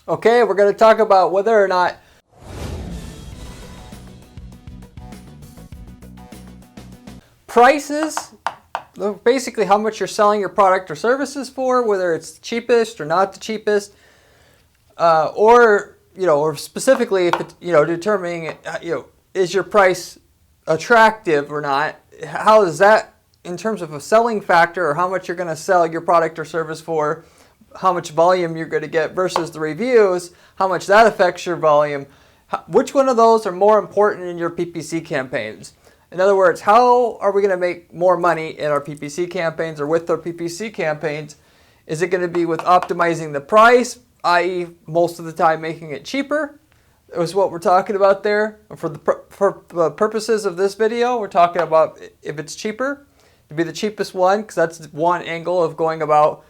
Okay, we're going to talk about whether or not prices, basically how much you're selling your product or services for, whether it's the cheapest or not the cheapest, or specifically if it, determining, is your price attractive or not? How is that in terms of a selling factor, or how much you're going to sell your product or service for, how much volume you're going to get versus the reviews, how much that affects your volume? Which one of those are more important in your PPC campaigns? In other words, how are we going to make more money in our PPC campaigns or with our PPC campaigns? Is it going to be with optimizing the price, i.e. most of the time making it cheaper? Is what we're talking about there. For the purposes of this video, we're talking about if it's cheaper, to be the cheapest one, because that's one angle of going about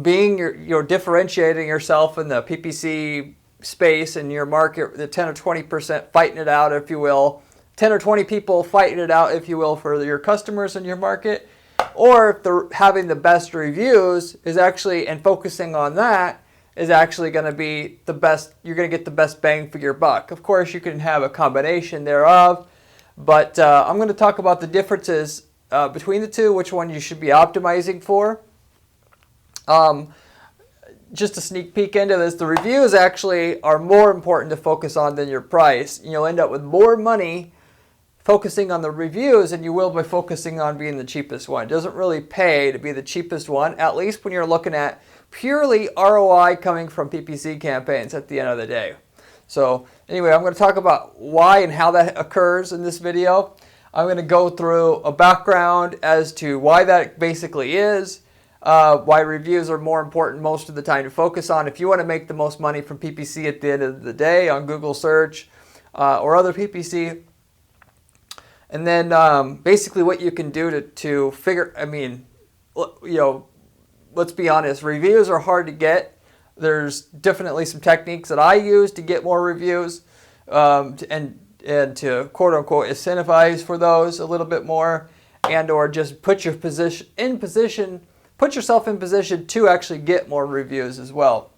being you're differentiating yourself in the PPC space in your market, the 10 or 20% fighting it out, if you will. 10 or 20 people fighting it out, if you will, for your customers in your market. Or if they're having the best reviews is actually, and focusing on that, is actually going to be the best, you're going to get the best bang for your buck. Of course, you can have a combination thereof, but I'm going to talk about the differences between the two, which one you should be optimizing for. Just a sneak peek into this, the reviews actually are more important to focus on than your price. You'll end up with more money focusing on the reviews than you will by focusing on being the cheapest one. It doesn't really pay to be the cheapest one, at least when you're looking at purely ROI coming from PPC campaigns at the end of the day. So anyway, I'm going to talk about why and how that occurs in this video. I'm going to go through a background as to why that basically is, why reviews are more important most of the time to focus on if you want to make the most money from PPC at the end of the day on Google search or other PPC. And then basically what you can do to figure, let's be honest, reviews are hard to get. There's definitely some techniques that I use to get more reviews and to quote unquote incentivize for those a little bit more, and or just put yourself in position to actually get more reviews as well.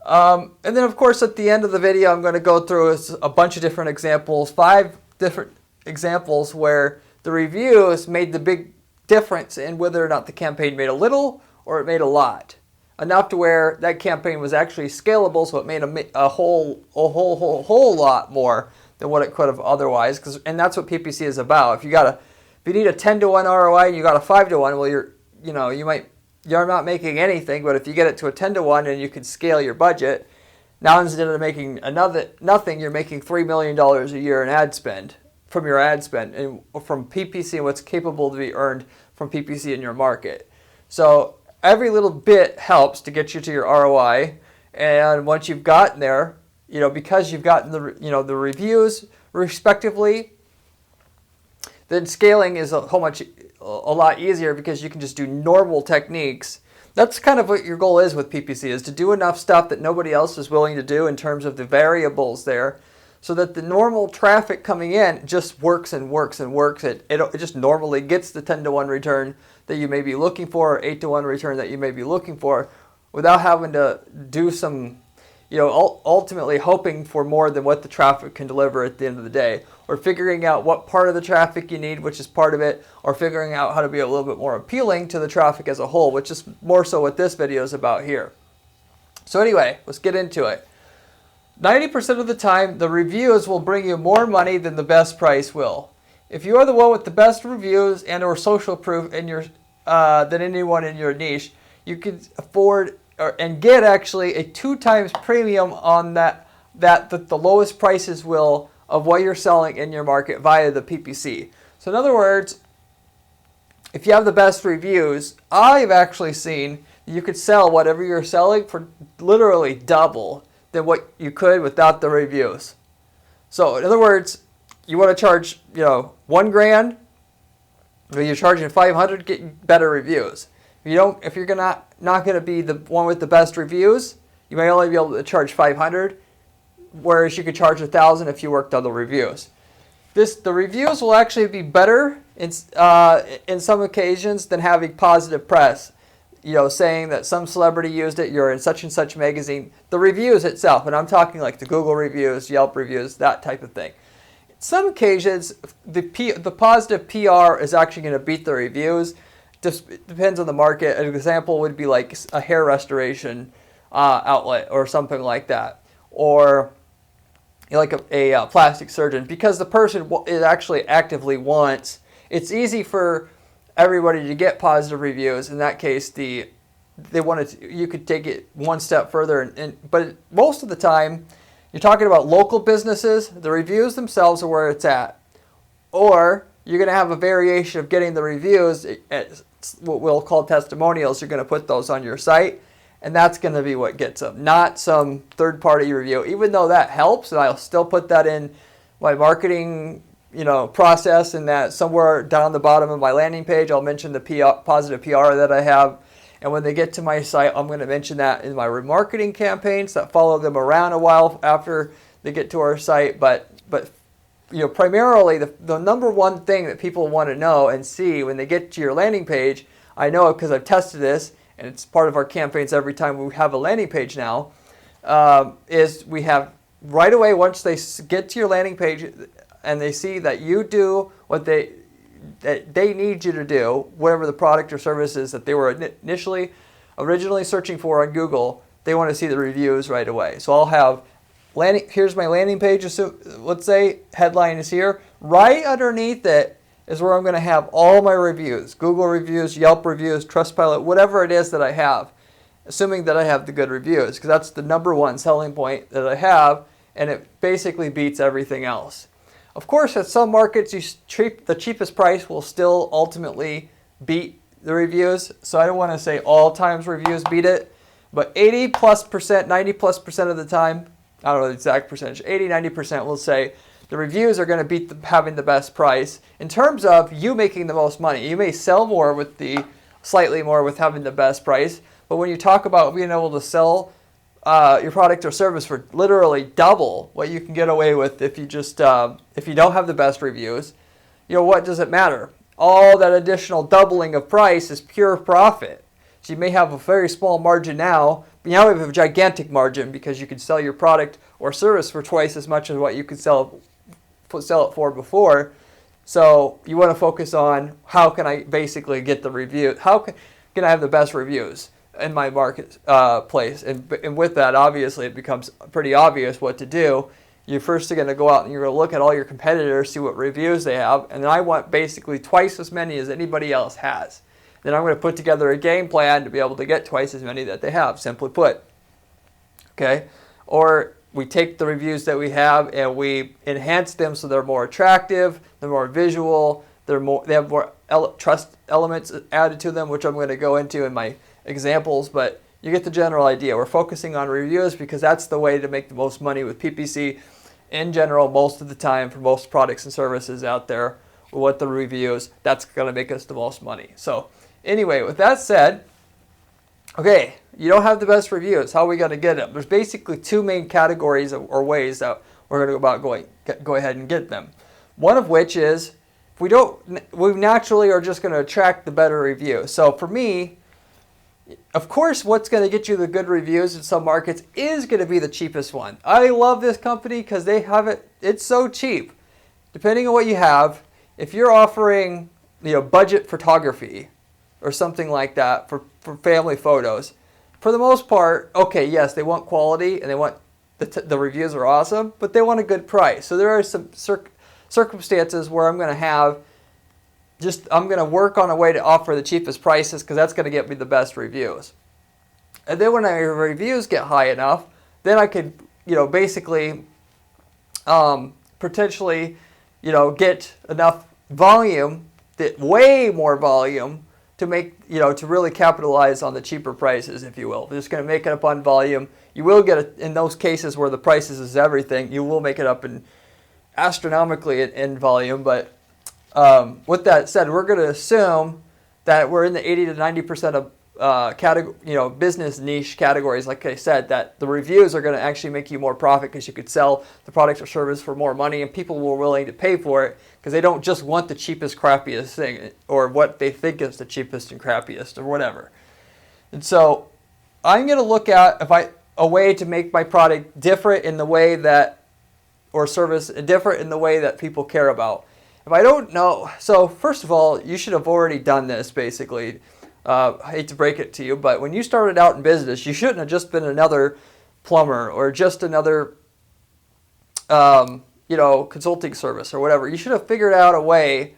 And then of course at the end of the video I'm going to go through a bunch of different examples, 5 different examples where the reviews made the big difference in whether or not the campaign made a little or it made a lot. Enough to where that campaign was actually scalable, so it made a whole lot more than what it could have otherwise. And that's what PPC is about. If you need a 10-to-1 ROI and you got a 5-to-1, well you're not making anything. But if you get it to a 10-to-1 and you can scale your budget, now instead of making nothing, you're making $3 million a year in ad spend from your ad spend and from PPC and what's capable to be earned from PPC in your market. So every little bit helps to get you to your ROI. And once you've gotten there, because you've gotten the reviews respectively, then scaling is a lot easier because you can just do normal techniques. That's kind of what your goal is with PPC, is to do enough stuff that nobody else is willing to do in terms of the variables there, so that the normal traffic coming in just works and works and works. It just normally gets the 10-to-1 return that you may be looking for, or 8-to-1 return that you may be looking for, without having to do some, ultimately hoping for more than what the traffic can deliver at the end of the day, or figuring out what part of the traffic you need, which is part of it, or figuring out how to be a little bit more appealing to the traffic as a whole, which is more so what this video is about here. So anyway, let's get into it. 90% of the time, the reviews will bring you more money than the best price will. If you are the one with the best reviews and or social proof in your than anyone in your niche, you can afford and get actually a 2 times premium on that the lowest prices will of what you're selling in your market via the PPC. So in other words, if you have the best reviews, I've actually seen you could sell whatever you're selling for literally double than what you could without the reviews. So in other words, you want to charge, $1,000, but you're charging $500, get better reviews. If you're not going to be the one with the best reviews, you may only be able to charge $500, whereas you could charge $1,000 if you worked on the reviews. The reviews will actually be better in some occasions than having positive press. saying that some celebrity used it, you're in such and such magazine. The reviews itself, and I'm talking like the Google reviews, Yelp reviews, that type of thing. Some occasions, the positive PR is actually going to beat the reviews. Just depends on the market. An example would be like a hair restoration outlet or something like that, or like a plastic surgeon, because the person it actually actively wants. It's easy for everybody to get positive reviews. In that case, they wanted to, you could take it one step further, but most of the time, you're talking about local businesses, the reviews themselves are where it's at. Or you're going to have a variation of getting the reviews, what we'll call testimonials. You're going to put those on your site, and that's going to be what gets them, not some third-party review. Even though that helps, and I'll still put that in my marketing process, and that somewhere down the bottom of my landing page, I'll mention the positive PR that I have. And when they get to my site, I'm going to mention that in my remarketing campaigns that follow them around a while after they get to our site. But primarily the number one thing that people want to know and see when they get to your landing page, I know because I've tested this, and it's part of our campaigns every time we have a landing page now, is we have right away, once they get to your landing page and they see that you do what they need you to do, whatever the product or service is that they were originally searching for on Google, they want to see the reviews right away. So I'll have here's my landing page. So let's say headline is here. Right underneath it is where I'm going to have all my reviews, Google reviews, Yelp reviews, Trustpilot, whatever it is that I have, assuming that I have the good reviews, because that's the number one selling point that I have, and it basically beats everything else. Of course, at some markets, the cheapest price will still ultimately beat the reviews. So I don't want to say all times reviews beat it, but 80+%, 90+% of the time, I don't know the exact percentage, 80, 90% will say the reviews are going to beat having the best price. In terms of you making the most money, you may sell more with slightly more with having the best price, but when you talk about being able to sell your product or service for literally double what you can get away with if you if you don't have the best reviews, what does it matter? All that additional doubling of price is pure profit. So you may have a very small margin now, but now we have a gigantic margin because you can sell your product or service for twice as much as what you could sell it for before. So you want to focus on how can I basically get the review? How can I have the best reviews in my market place? And with that, obviously, it becomes pretty obvious what to do. You're first going to go out and you're going to look at all your competitors, see what reviews they have, and then I want basically twice as many as anybody else has. Then I'm going to put together a game plan to be able to get twice as many that they have, simply put. Okay? Or we take the reviews that we have and we enhance them so they're more attractive, they're more visual, they have more trust elements added to them, which I'm going to go into in my examples, but you get the general idea. We're focusing on reviews because that's the way to make the most money with PPC in general most of the time for most products and services out there. What the reviews, that's going to make us the most money. So anyway, with that said, okay, you don't have the best reviews. How are we going to get them? There's basically two main categories or ways that we're going to go ahead and get them. One of which is we naturally are just going to attract the better reviews. So for me, of course, what's going to get you the good reviews in some markets is going to be the cheapest one. I love this company because they have it. It's so cheap. Depending on what you have, if you're offering budget photography or something like that for family photos, for the most part, okay, yes, they want quality and they want the reviews are awesome, but they want a good price. So there are some circumstances where I'm going to work on a way to offer the cheapest prices because that's going to get me the best reviews. And then when my reviews get high enough, then I could, basically potentially, get enough volume, way more volume to make, to really capitalize on the cheaper prices, if you will. We're just going to make it up on volume. You will get it in those cases where the prices is everything. You will make it up in astronomically in volume, but with that said, we're going to assume that we're in the 80 to 90% of business niche categories. Like I said, that the reviews are going to actually make you more profit because you could sell the product or service for more money, and people were willing to pay for it because they don't just want the cheapest, crappiest thing or what they think is the cheapest and crappiest or whatever. And so I'm going to look at a way to make my product different in the way that, or service different in the way that people care about. If I don't know, so first of all, you should have already done this basically. I hate to break it to you, but when you started out in business, you shouldn't have just been another plumber or just another consulting service or whatever. You should have figured out a way.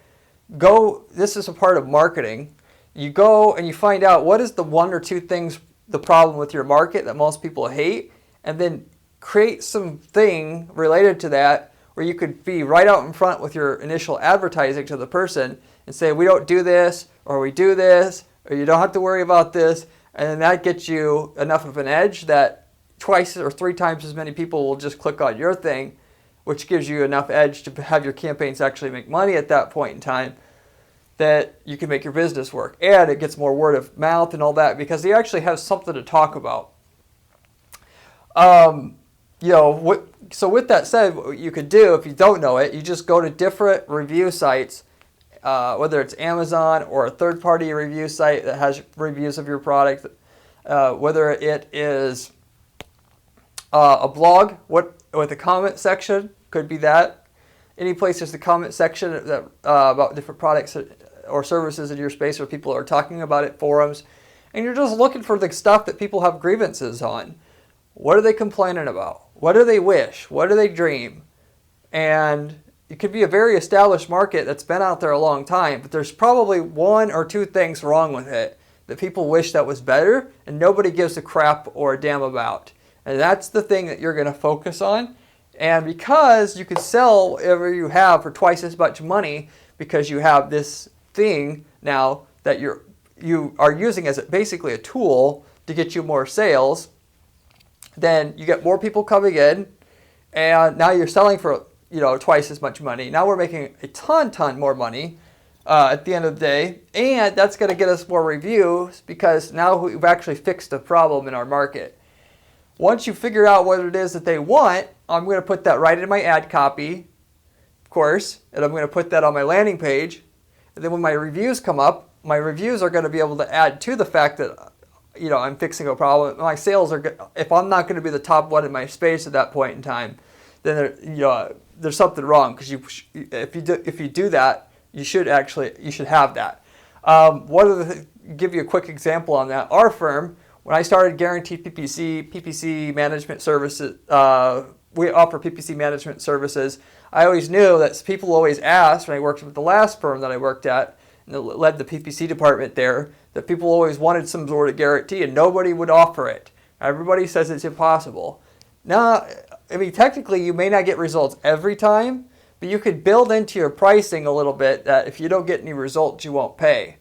This is a part of marketing. You go and you find out what is the one or two things, the problem with your market that most people hate, and then create something related to that where you could be right out in front with your initial advertising to the person and say, we don't do this, or we do this, or you don't have to worry about this. And then that gets you enough of an edge that twice or three times as many people will just click on your thing, which gives you enough edge to have your campaigns actually make money at that point in time, that you can make your business work. And it gets more word of mouth and all that because they actually have something to talk about. So with that said, what you could do, if you don't know it, you just go to different review sites, whether it's Amazon or a third-party review site that has reviews of your product, whether it is a blog with a comment section, could be that. Any place there's a comment section that about different products or services in your space where people are talking about it, forums, and you're just looking for the stuff that people have grievances on. What are they complaining about? What do they wish? What do they dream? And it could be a very established market that's been out there a long time, but there's probably one or two things wrong with it that people wish that was better and nobody gives a crap or a damn about. And that's the thing that you're going to focus on. And because you can sell whatever you have for twice as much money because you have this thing now that you are using as basically a tool to get you more sales, then you get more people coming in, and now you're selling for twice as much money. Now we're making a ton more money at the end of the day, and that's going to get us more reviews because now we've actually fixed a problem in our market. Once you figure out what it is that they want, I'm going to put that right in my ad copy, of course, and I'm going to put that on my landing page. And then when my reviews come up, my reviews are going to be able to add to the fact that I'm fixing a problem. My sales are good. If I'm not going to be the top one in my space at that point in time, then there's something wrong because if you do that, you should have that. Give you a quick example on that. Our firm, when I started Guaranteed PPC management services, we offer PPC management services. I always knew that people always asked when I worked with the last firm that I worked at and led the PPC department there, that people always wanted some sort of guarantee and nobody would offer it. Everybody says it's impossible. Now, technically you may not get results every time, but you could build into your pricing a little bit that if you don't get any results, you won't pay.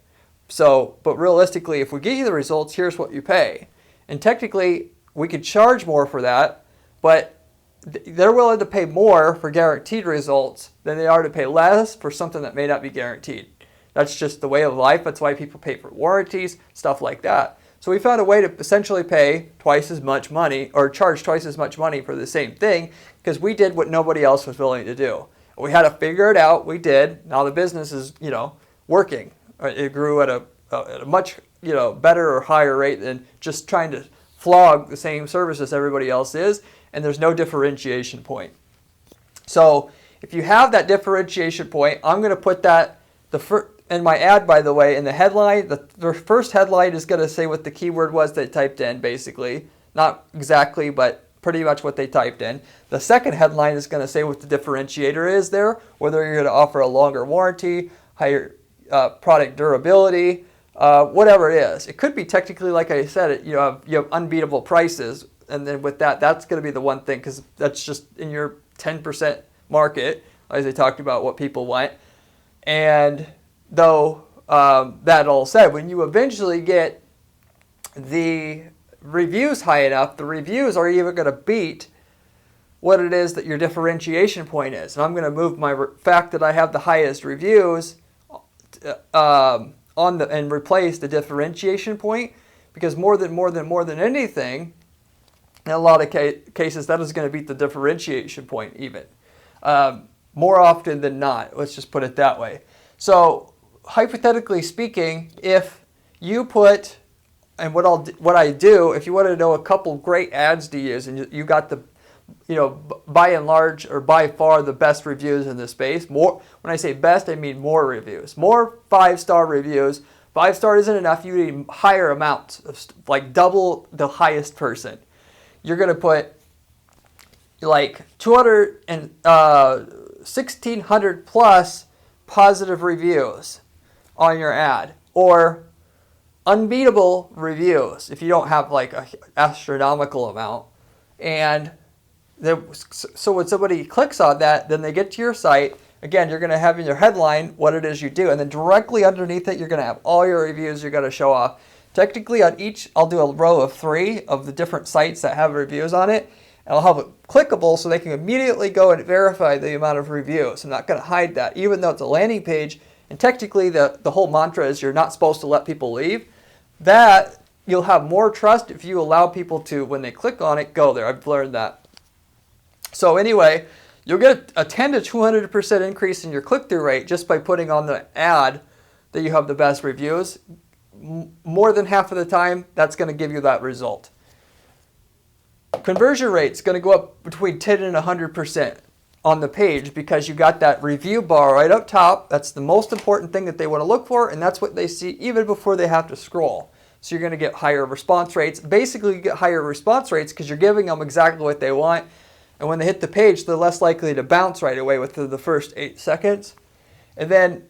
But realistically, if we get you the results, here's what you pay. And technically, we could charge more for that, but they're willing to pay more for guaranteed results than they are to pay less for something that may not be guaranteed. That's just the way of life. That's why people pay for warranties, stuff like that. So we found a way to essentially pay twice as much money or charge twice as much money for the same thing because we did what nobody else was willing to do. We had to figure it out. We did. Now the business is, working. It grew at a much, better or higher rate than just trying to flog the same service as everybody else is, and there's no differentiation point. So if you have that differentiation point, I'm going to put that in my ad, by the way, in the headline. The first headline is going to say what the keyword was they typed in, basically. Not exactly, but pretty much what they typed in. The second headline is going to say what the differentiator is there, whether you're going to offer a longer warranty, higher product durability, whatever it is. It could be technically, like I said, you have unbeatable prices, and then with that's going to be the one thing because that's just in your 10% market, as I talked about what people want. And though that all said, when you eventually get the reviews high enough, the reviews are even going to beat what it is that your differentiation point is. And I'm going to move my fact that I have the highest reviews and replace the differentiation point, because more than anything, in a lot of cases, that is going to beat the differentiation point even. More often than not, let's just put it that way. So hypothetically speaking, if you put what I do, if you want to know a couple great ads to use, and you got the, by and large or by far the best reviews in this space. More, when I say best, I mean more reviews, more 5-star reviews. 5-star isn't enough. You need higher amounts, like double the highest person. You're going to put like 1,600 plus positive reviews on your ad, or unbeatable reviews if you don't have like an astronomical amount. And so when somebody clicks on that, then they get to your site. Again, you're going to have in your headline what it is you do, and then directly underneath it, you're going to have all your reviews you're going to show off. Technically, on each, I'll do a row of 3 of the different sites that have reviews on it, and I'll have it clickable so they can immediately go and verify the amount of reviews. I'm not going to hide that, even though it's a landing page, and technically the whole mantra is you're not supposed to let people leave. That, you'll have more trust if you allow people to, when they click on it, go there. I've learned that. So anyway, you'll get a 10 to 200% increase in your click-through rate just by putting on the ad that you have the best reviews. More than half of the time, that's going to give you that result. Conversion rate's going to go up between 10 and 100% on the page because you got that review bar right up top. That's the most important thing that they want to look for, and that's what they see even before they have to scroll. So you're going to get higher response rates. Basically, you get higher response rates because you're giving them exactly what they want. And when they hit the page, they're less likely to bounce right away within the first 8 seconds. And then,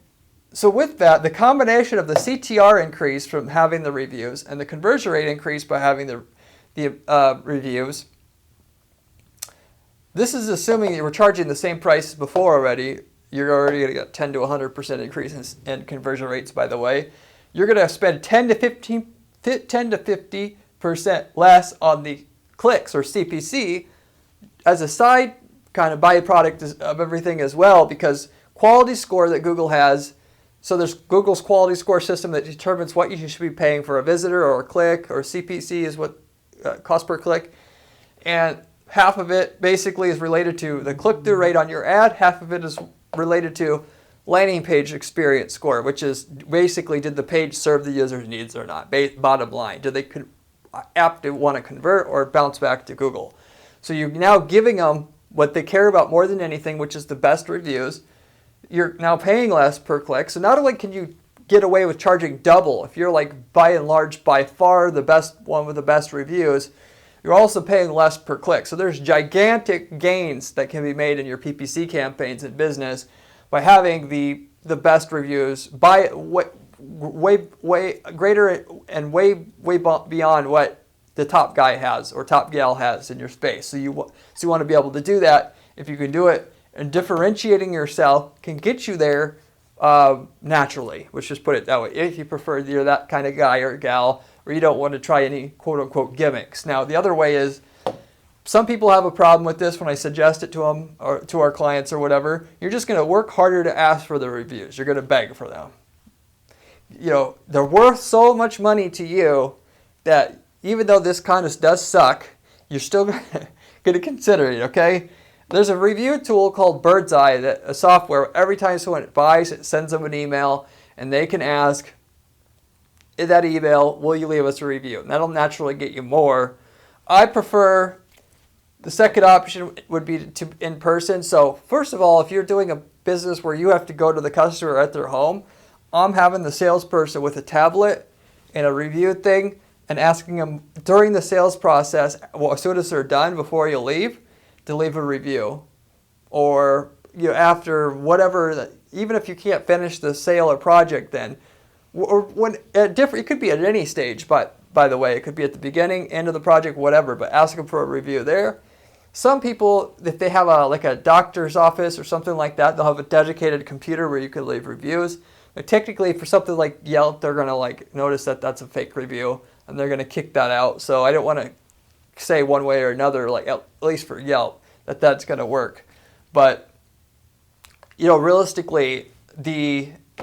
so with that, the combination of the CTR increase from having the reviews and the conversion rate increase by having the reviews, this is assuming you were charging the same price as before already. You're already going to get 10 to 100% increase in conversion rates, by the way. You're going to spend 10 to 50% less on the clicks or CPC, as a side kind of byproduct of everything as well, because quality score that Google has, so there's Google's quality score system that determines what you should be paying for a visitor or a click, or CPC is what cost per click, and half of it basically is related to the click-through rate on your ad, half of it is related to landing page experience score, which is basically did the page serve the user's needs or not, bottom line. Do they apt to want to convert or bounce back to Google? So you're now giving them what they care about more than anything, which is the best reviews. You're now paying less per click. So not only can you get away with charging double, if you're like by and large by far the best one with the best reviews, you're also paying less per click. So there's gigantic gains that can be made in your PPC campaigns in business by having the best reviews by way greater and way beyond what the top guy has or top gal has in your space. So you want to be able to do that. If you can do it, and differentiating yourself can get you there naturally. Let's just put it that way. If you prefer you're that kind of guy or gal, or you don't want to try any quote-unquote gimmicks. Now, the other way is some people have a problem with this when I suggest it to them or to our clients or whatever. You're just going to work harder to ask for the reviews. You're going to beg for them. They're worth so much money to you that even though this kind of does suck, you're still going to consider it, okay? There's a review tool called Bird's Eye, a software. Every time someone buys, it sends them an email, and they can ask in that email, will you leave us a review? And that'll naturally get you more. I prefer the second option would be to in person. So first of all, if you're doing a business where you have to go to the customer at their home, I'm having the salesperson with a tablet and a review thing and asking them during the sales process, well, as soon as they're done before you leave, to leave a review. Or after whatever, even if you can't finish the sale or project then, or when it could be at any stage, but by the way, it could be at the beginning, end of the project, whatever, but ask them for a review there. Some people, if they have like a doctor's office or something like that, they'll have a dedicated computer where you can leave reviews. But technically, for something like Yelp, they're going to notice that that's a fake review, and they're going to kick that out. So I don't want to say one way or another, at least for Yelp, that that's going to work. But realistically,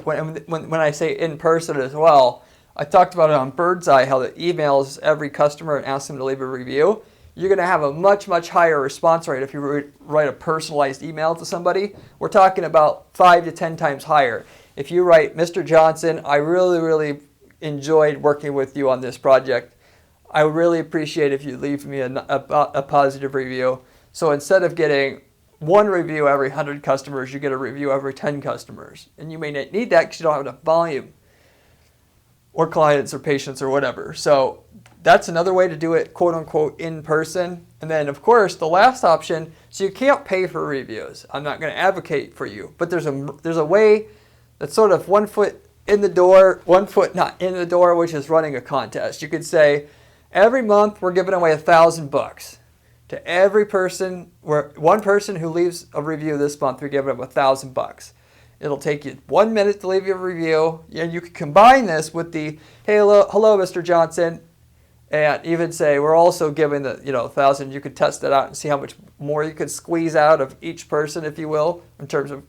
when I say in person as well, I talked about it on Bird's Eye, how it emails every customer and asks them to leave a review. You're going to have a much, much higher response rate if you write a personalized email to somebody. We're talking about 5 to 10 times higher. If you write, Mr. Johnson, I really, really enjoyed working with you on this project. I would really appreciate if you leave me a positive review. So instead of getting one review every 100 customers, you get a review every 10 customers. And you may not need that because you don't have enough volume or clients or patients or whatever. So that's another way to do it, quote unquote, in person. And then, of course, the last option, so you can't pay for reviews. I'm not going to advocate for you, but there's a way that's sort of 1 foot in the door, 1 foot not in the door, which is running a contest. You could say, every month we're giving away $1,000 to every person. One person who leaves a review this month, we're giving them $1,000. It'll take you 1 minute to leave your review, and you can combine this with the, hey, hello, Mr. Johnson, and even say we're also giving the 1,000. You could test it out and see how much more you could squeeze out of each person, if you will, in terms of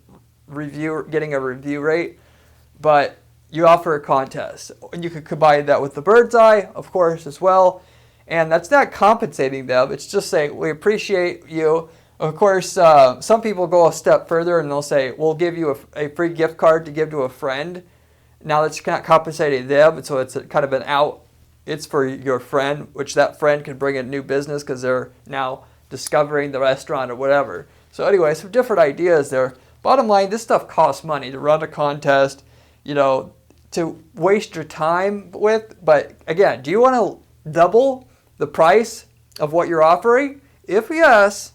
getting a review rate. But you offer a contest, and you could combine that with the bird's eye, of course, as well. And that's not compensating them. It's just saying, we appreciate you. Of course, some people go a step further and they'll say, we'll give you a free gift card to give to a friend. Now that's not compensating them, so it's kind of an out. It's for your friend, which that friend can bring in new business because they're now discovering the restaurant or whatever. So anyway, some different ideas there. Bottom line, this stuff costs money to run a contest, to waste your time with. But again, do you want to double the price of what you're offering? If yes,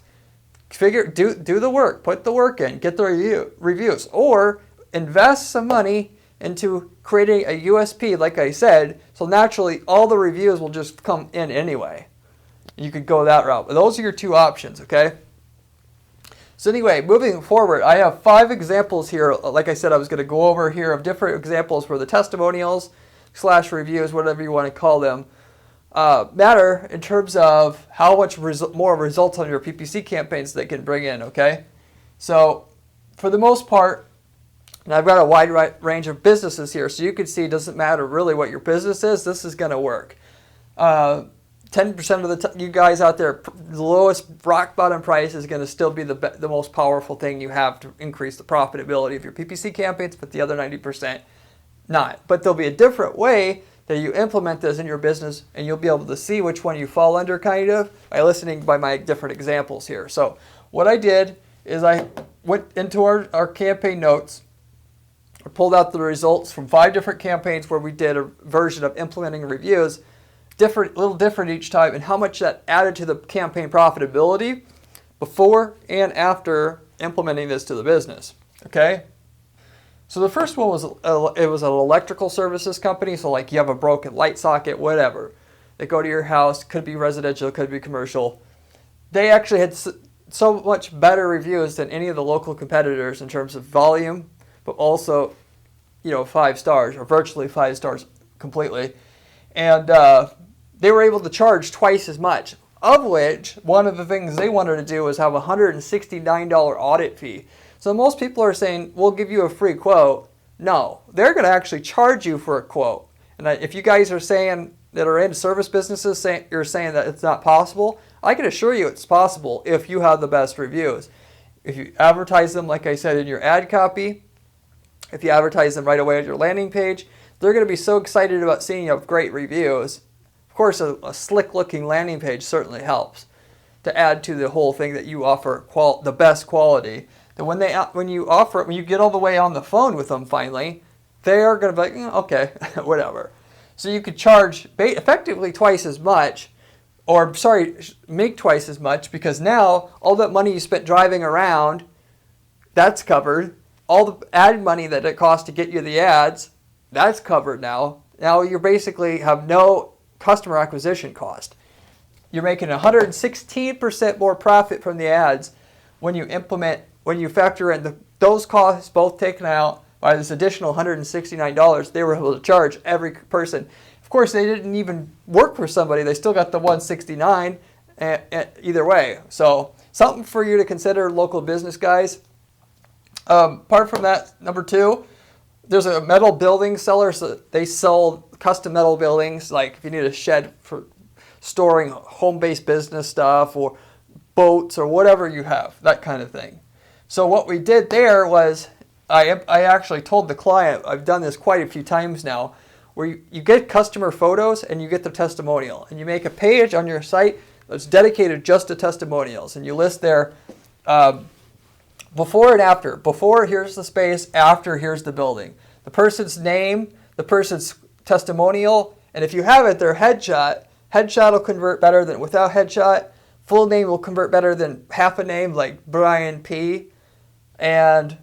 do the work, put the work in, get the reviews, or invest some money into creating a USP, like I said, so naturally all the reviews will just come in anyway. You could go that route. But those are your two options, okay? So anyway, moving forward, I have 5 examples here. Like I said, I was going to go over here of different examples where the testimonials / reviews, whatever you want to call them, matter in terms of how much more results on your PPC campaigns they can bring in, okay? So for the most part, and I've got a wide range of businesses here, so you can see it doesn't matter really what your business is, this is going to work. 10% of you guys out there, the lowest rock bottom price is going to still be the most powerful thing you have to increase the profitability of your PPC campaigns, but the other 90% not. But there'll be a different way that you implement this in your business, and you'll be able to see which one you fall under kind of by listening by my different examples here. So what I did is I went into our campaign notes, I pulled out the results from 5 different campaigns where we did a version of implementing reviews, a little different each time, and how much that added to the campaign profitability before and after implementing this to the business, okay? So the first one was it was an electrical services company. So like you have a broken light socket, whatever. They go to your house, could be residential, could be commercial. They actually had so much better reviews than any of the local competitors in terms of volume, but also, 5 stars or virtually 5 stars completely. And they were able to charge twice as much, of which one of the things they wanted to do was have a $169 audit fee. So most people are saying, we'll give you a free quote. No, they're going to actually charge you for a quote. And if you guys are saying that are in service businesses, you're saying that it's not possible, I can assure you it's possible if you have the best reviews. If you advertise them, like I said, in your ad copy, if you advertise them right away on your landing page, they're going to be so excited about seeing you have great reviews. Of course, a slick-looking landing page certainly helps to add to the whole thing that you offer the best quality. That when you get all the way on the phone with them finally, they are going to be like, okay, whatever. So you could charge effectively twice as much, make twice as much, because now all that money you spent driving around, that's covered. All the added money that it costs to get you the ads, that's covered now. Now you basically have no customer acquisition cost. You're making 116% more profit from the ads when you factor in those costs both taken out by this additional $169 they were able to charge every person. Of course, they didn't even work for somebody. They still got the $169 either way. So something for you to consider, local business guys. Apart from that, number 2, there's a metal building seller. So they sell custom metal buildings, like if you need a shed for storing home-based business stuff or boats or whatever you have, that kind of thing. So what we did there was I actually told the client, I've done this quite a few times now, where you get customer photos and you get the testimonial. And you make a page on your site that's dedicated just to testimonials. And you list there before and after. Before, here's the space. After, here's the building. The person's name, the person's testimonial, and if you have it, their headshot. Headshot will convert better than without headshot. Full name will convert better than half a name, like Brian P. And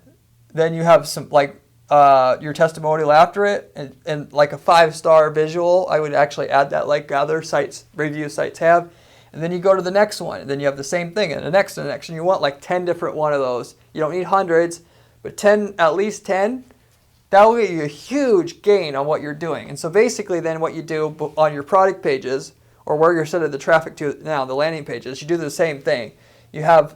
then you have some like your testimonial after it, and like a 5-star visual. I would actually add that like other sites, review sites have. And then you go to the next one, and then you have the same thing, and the next, and the next. And you want like 10 different one of those. You don't need hundreds, but 10, at least 10. That will get you a huge gain on what you're doing. And so basically then what you do on your product pages, or where you're sending the traffic to now, the landing pages, you do the same thing. You have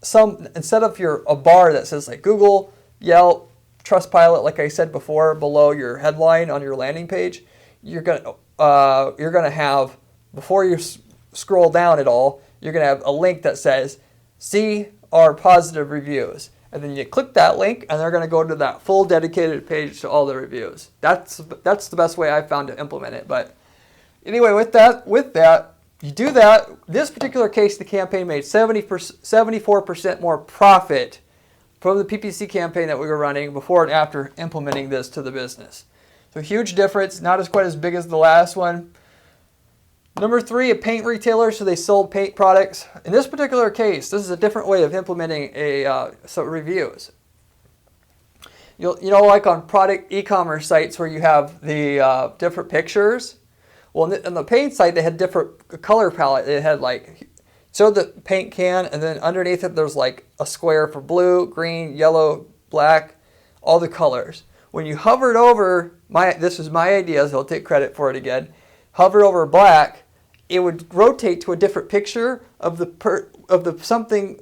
some, instead of a bar that says like Google, Yelp, Trustpilot, like I said before, below your headline on your landing page, you're gonna have, before you scroll down at all, you're gonna have a link that says, see our positive reviews. And then you click that link, and they're going to go to that full dedicated page to all the reviews. That's the best way I've found to implement it. But anyway, with that, you do that. This particular case, the campaign made 74% more profit from the PPC campaign that we were running before and after implementing this to the business. So huge difference, not as quite as big as the last one. Number 3, a paint retailer, so they sold paint products. In this particular case, this is a different way of implementing some reviews. You know, like on product e-commerce sites where you have the different pictures. Well, on the paint site, they had different color palette. They had like, so the paint can, and then underneath it, there's like a square for blue, green, yellow, black, all the colors. When you hovered over, this is my idea, so I'll take credit for it again. Hover over black, it would rotate to a different picture of the something.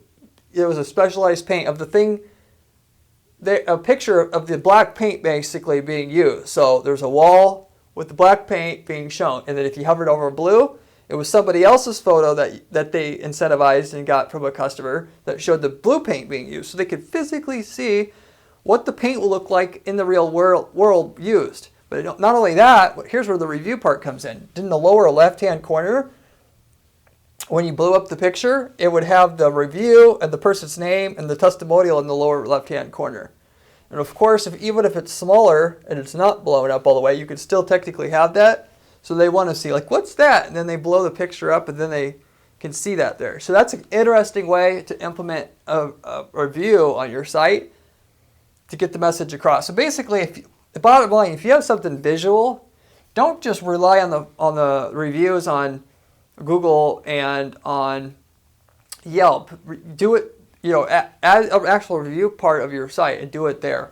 It was a specialized paint of the thing. A picture of the black paint basically being used. So there's a wall with the black paint being shown, and then if you hovered over blue, it was somebody else's photo that they incentivized and got from a customer that showed the blue paint being used, so they could physically see what the paint will look like in the real world used. But not only that, here's where the review part comes in. In the lower left-hand corner, when you blew up the picture, it would have the review and the person's name and the testimonial in the lower left-hand corner. And of course, even if it's smaller and it's not blown up all the way, you could still technically have that. So they want to see, like, what's that? And then they blow the picture up, and then they can see that there. So that's an interesting way to implement a review on your site to get the message across. So basically, the bottom line, if you have something visual, don't just rely on the reviews on Google and on Yelp. Do it, add an actual review part of your site and do it there.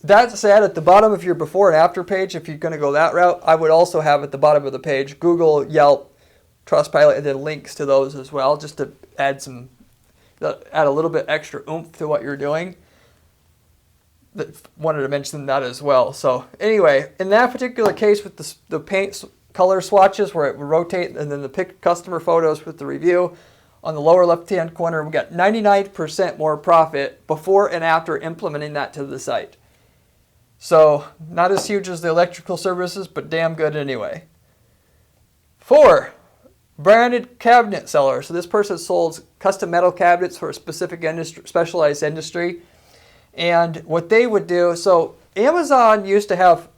That said, at the bottom of your before and after page, if you're going to go that route, I would also have at the bottom of the page Google, Yelp, Trustpilot, and then links to those as well, just to add a little bit extra oomph to what you're doing. Wanted to mention that as well. So anyway, in that particular case with the paint color swatches where it would rotate, and then the customer photos with the review, on the lower left-hand corner, we got 99% more profit before and after implementing that to the site. So not as huge as the electrical services, but damn good anyway. 4, branded cabinet seller. So this person sold custom metal cabinets for a specific specialized industry. And what they would do, so Amazon used to have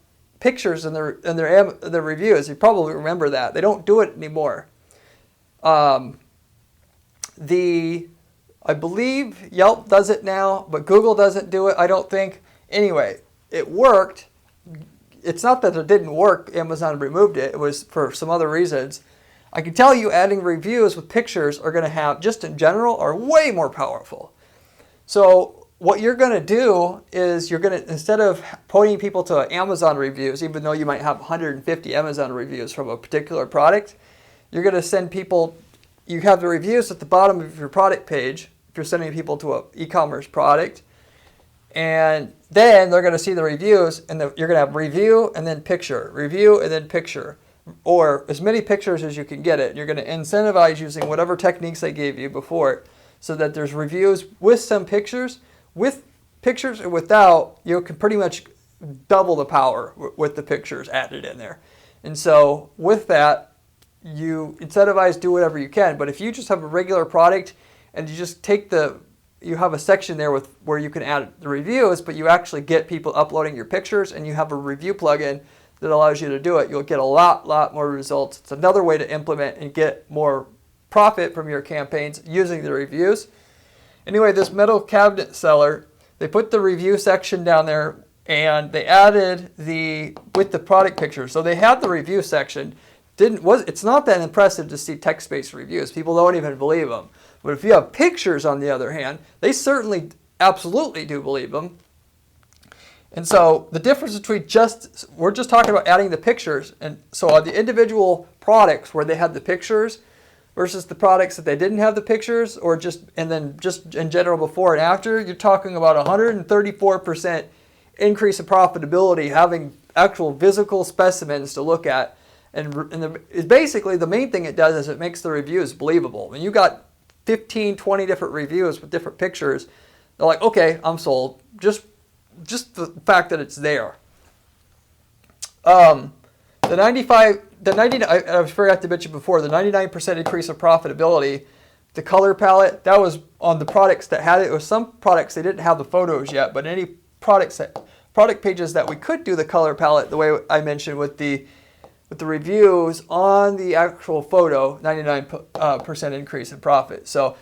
pictures in their reviews. You probably remember that. They don't do it anymore. I believe Yelp does it now, but Google doesn't do it, I don't think. Anyway, it worked. It's not that it didn't work, Amazon removed it. It was for some other reasons. I can tell you adding reviews with pictures are going to have, just in general, are way more powerful. So what you're going to do is you're going to, instead of pointing people to Amazon reviews, even though you might have 150 Amazon reviews from a particular product, you're going to send people, you have the reviews at the bottom of your product page if you're sending people to an e-commerce product, and then they're going to see the reviews, and you're going to have review and then picture, review and then picture, or as many pictures as you can get it. You're going to incentivize using whatever techniques they gave you before, so that there's reviews with some pictures. With pictures or without, you can pretty much double the power with the pictures added in there. And so with that, you incentivize, do whatever you can. But if you just have a regular product and you just take you have a section there where you can add the reviews, but you actually get people uploading your pictures, and you have a review plugin that allows you to do it, you'll get a lot more results. It's another way to implement and get more profit from your campaigns using the reviews. Anyway, this metal cabinet seller, they put the review section down there, and they added with the product picture. So they had the review section. It's not that impressive to see text-based reviews. People don't even believe them. But if you have pictures, on the other hand, they certainly absolutely do believe them. And so the difference between we're just talking about adding the pictures. And so on the individual products where they had the pictures versus the products that they didn't have the pictures, and then just in general before and after, you're talking about 134% increase in profitability having actual physical specimens to look at. And basically the main thing it does is it makes the reviews believable. When you got 15, 20 different reviews with different pictures, they're like, okay, I'm sold. Just the fact that it's there. I forgot to mention before, the 99% increase of profitability, the color palette, that was on the products that had it. It was some products they didn't have the photos yet, but any product pages that we could do the color palette the way I mentioned with the reviews on the actual photo, 99% increase in profit. So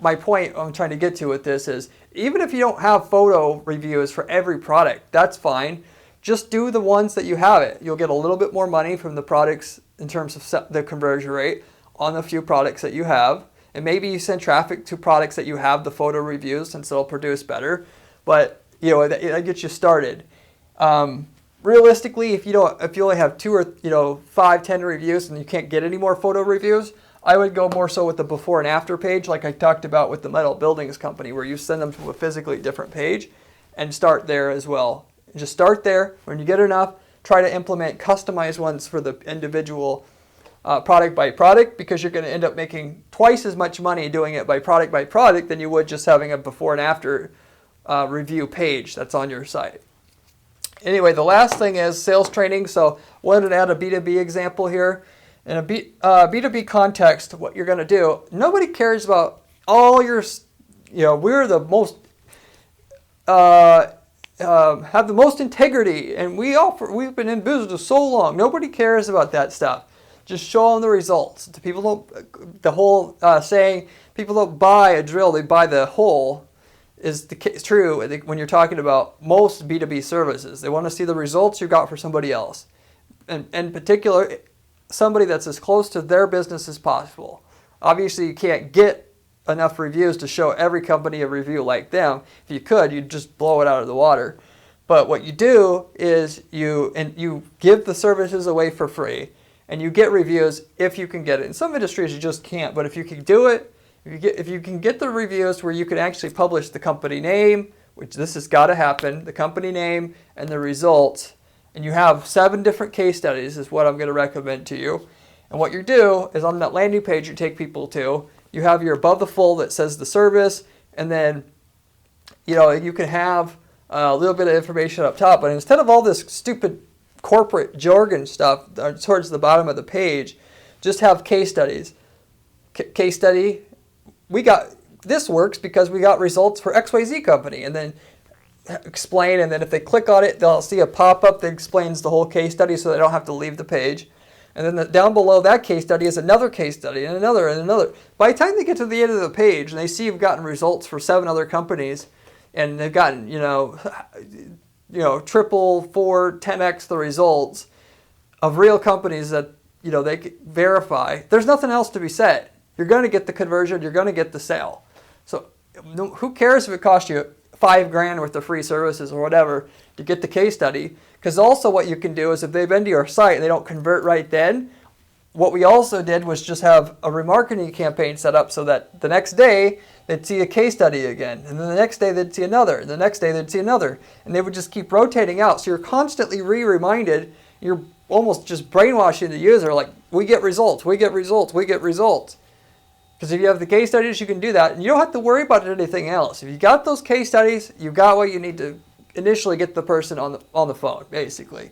my point I'm trying to get to with this is, even if you don't have photo reviews for every product, that's fine. Just do the ones that you have it. You'll get a little bit more money from the products in terms of the conversion rate on the few products that you have. And maybe you send traffic to products that you have the photo reviews, since they'll produce better. But that gets you started. Realistically, if you only have 2 or 5, 10 reviews and you can't get any more photo reviews, I would go more so with the before and after page, like I talked about with the metal buildings company, where you send them to a physically different page and start there as well. And just start there. When you get enough, try to implement customized ones for the individual product by product, because you're going to end up making twice as much money doing it by product than you would just having a before and after review page that's on your site. Anyway, the last thing is sales training. So I wanted to add a B2B example here. In a B2B context, what you're going to do, nobody cares about all your, we're the most, have the most integrity, and we've been in business so long. Nobody cares about that stuff. Just show them the results. The whole saying, people don't buy a drill, they buy the hole, is true when you're talking about most B2B services. They want to see the results you got for somebody else. And in particular, somebody that's as close to their business as possible. Obviously, you can't get enough reviews to show every company a review like them. If you could, you'd just blow it out of the water. But what you do is you give the services away for free, and you get reviews if you can get it. In some industries, you just can't. But if you can do it, if you can get the reviews where you can actually publish the company name, which this has got to happen, the company name and the results, and you have 7 different case studies is what I'm going to recommend to you. And what you do is on that landing page you take people to, you have your above the fold that says the service, and then you can have a little bit of information up top. But instead of all this stupid corporate jargon stuff towards the bottom of the page, just have case studies. Case study, this works because we got results for XYZ company, and then explain, and then if they click on it, they'll see a pop-up that explains the whole case study, so they don't have to leave the page. And then down below that case study is another case study, and another, and another. By the time they get to the end of the page and they see you've gotten results for 7 other companies, and they've gotten triple, 4, 10x the results of real companies that they can verify, there's nothing else to be said. You're going to get the conversion, you're going to get the sale. So who cares if it costs you $5,000 worth of free services or whatever to get the case study? Because also what you can do is if they've been to your site and they don't convert right then, what we also did was just have a remarketing campaign set up so that the next day they'd see a case study again, and then the next day they'd see another, and the next day they'd see another, and they would just keep rotating out. So you're constantly reminded. You're almost just brainwashing the user, like, we get results, we get results, we get results. Because if you have the case studies, you can do that, and you don't have to worry about anything else. If you got those case studies, you got what you need to initially get the person on the phone, basically.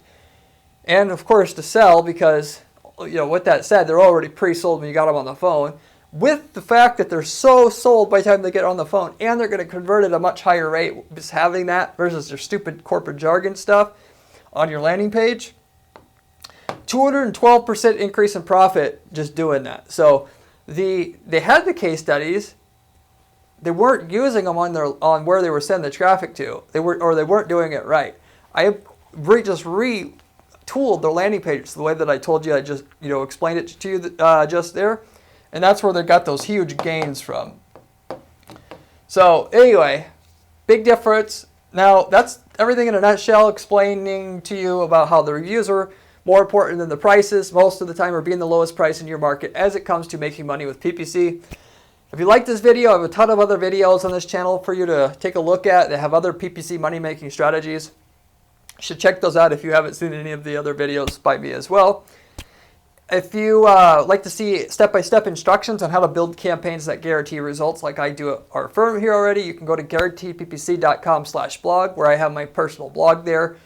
And of course to sell, because with that said, they're already pre-sold when you got them on the phone. With the fact that they're so sold by the time they get on the phone, and they're going to convert at a much higher rate just having that versus their stupid corporate jargon stuff on your landing page. 212% increase in profit just doing that. So they had the case studies. They weren't using them on where they were sending the traffic to. They weren't doing it right. I just retooled their landing pages the way that I told you. I just explained it to you just there. And that's where they got those huge gains from. So anyway, big difference. Now that's everything in a nutshell, explaining to you about how the reviews are more important than the prices most of the time, or being the lowest price in your market as it comes to making money with PPC. If you like this video, I have a ton of other videos on this channel for you to take a look at that have other PPC money making strategies. You should check those out if you haven't seen any of the other videos by me as well. If you like to see step-by-step instructions on how to build campaigns that guarantee results like I do at our firm here already, you can go to guaranteedppc.com/blog, where I have my personal blog there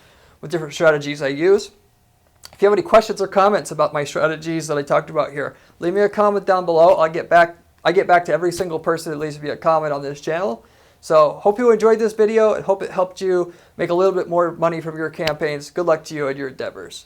with different strategies I use. If you have any questions or comments about my strategies that I talked about here, leave me a comment down below. I get back to every single person that leaves me a comment on this channel. So hope you enjoyed this video and hope it helped you make a little bit more money from your campaigns. Good luck to you in your endeavors.